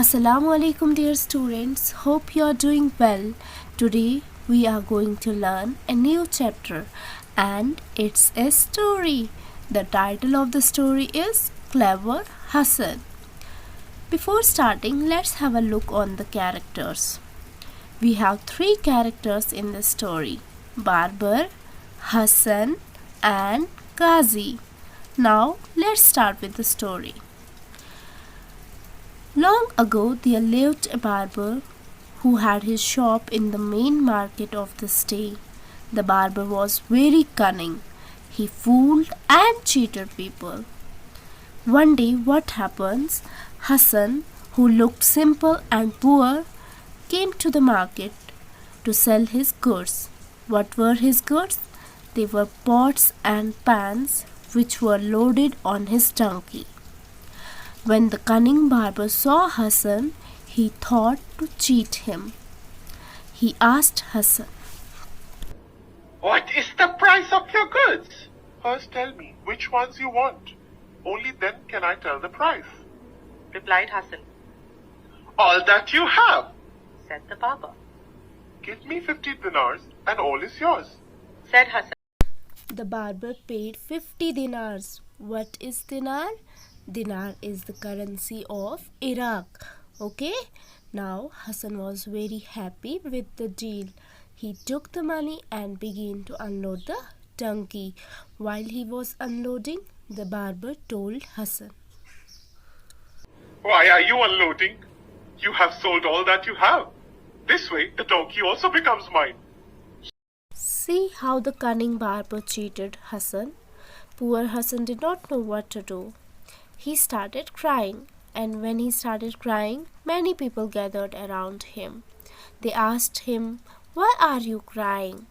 Assalamu alaikum dear students. Hope you are doing well. Today we are going to learn a new chapter and it's a story. The title of the story is Clever Hassan. Before starting, let's have a look on the characters. We have three characters in the story: Barber, Hassan and Qazi. Now let's start with the story. Long ago there lived a barber who had his shop in the main market of the city. The barber was very cunning. He fooled and cheated people. One day what happens? Hassan, who looked simple and poor, came to the market to sell his goods. What were his goods? They were pots and pans which were loaded on his donkey. When the cunning barber saw Hassan, he thought to cheat him. He asked Hassan, What is the price of your goods? First tell me which ones you want. Only then can I tell the price, replied Hassan. All that you have. Said the barber. Give me 50 dinars and all is yours. Said Hassan. The barber paid 50 dinars. What is dinar? Dinar is the currency of Iraq. Okay? Now Hassan was very happy with the deal. He took the money and began to unload the donkey. While he was unloading, the barber told Hassan, Why are you unloading? You have sold all that you have. This way, the donkey also becomes mine. See how the cunning barber cheated Hassan. Poor Hassan did not know what to do. He started crying, and when he started crying, many people gathered around him. They asked him, Why are you crying?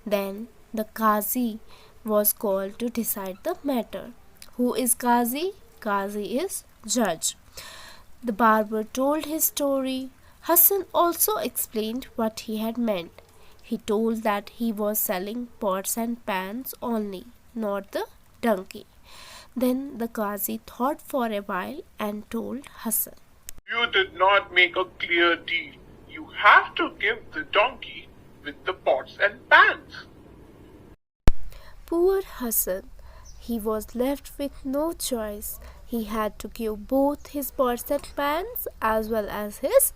Then the Qazi was called to decide the matter. Who is Qazi? Qazi is judge. The barber told his story. Hassan also explained what he had meant. He told that he was selling pots and pans only, not the donkey. Then the Qazi thought for a while and told Hassan, You did not make a clear deal. You have to give the donkey with the pots and pans. Poor Hassan, he was left with no choice. He had to give both his pots and pans as well as his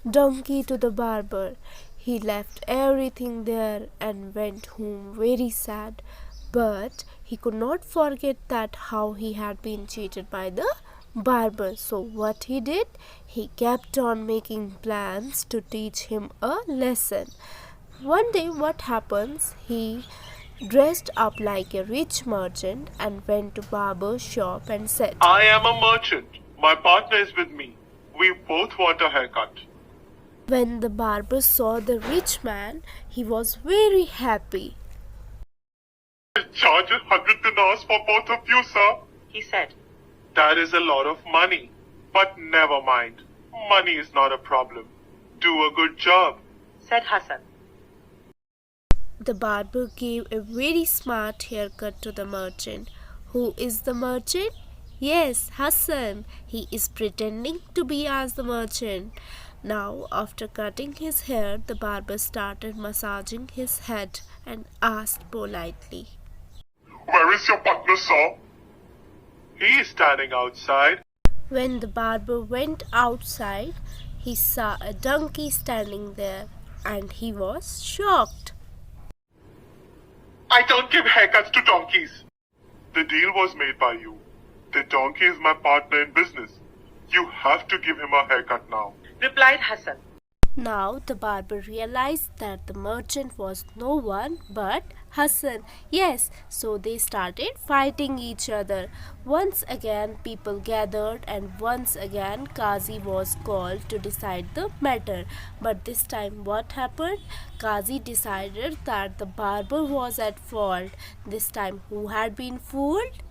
donkey to the barber. He left everything there and went home very sad. But he could not forget that how he had been cheated by the barber. So what he did? He kept on making plans to teach him a lesson. One day what happens? He dressed up like a rich merchant and went to barber's shop and said, I am a merchant. My partner is with me. We both want a haircut. When the barber saw the rich man, he was very happy. Charge 100 dinars for both of you, sir. He said. That is a lot of money. But never mind. Money is not a problem. Do a good job. Said Hassan. The barber gave a very smart haircut to the merchant. Who is the merchant? Yes, Hassan. He is pretending to be as the merchant. Now, after cutting his hair, the barber started massaging his head and asked politely, Where is your partner, sir? He is standing outside. When the barber went outside, he saw a donkey standing there and he was shocked. I don't give haircuts to donkeys. The deal was made by you. The donkey is my partner in business. You have to give him a haircut now. Replied Hassan. Now the barber realized that the merchant was no one but Hassan. Yes, so they started fighting each other. Once again people gathered and once again Qazi was called to decide the matter. But this time what happened? Qazi decided that the barber was at fault. This time who had been fooled?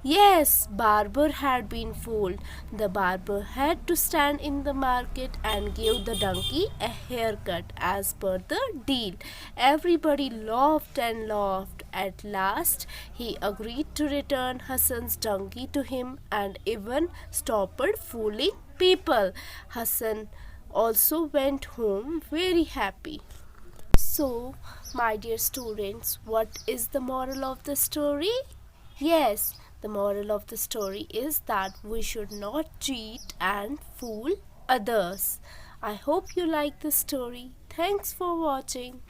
Yes, barber had been fooled. The barber had to stand in the market and give the donkey a haircut as per the deal. Everybody laughed and laughed. At last, he agreed to return Hassan's donkey to him and even stopped fooling people. Hassan also went home very happy. So, my dear students, what is the moral of the story? Yes, the moral of the story is that we should not cheat and fool others. I hope you like the story. Thanks for watching.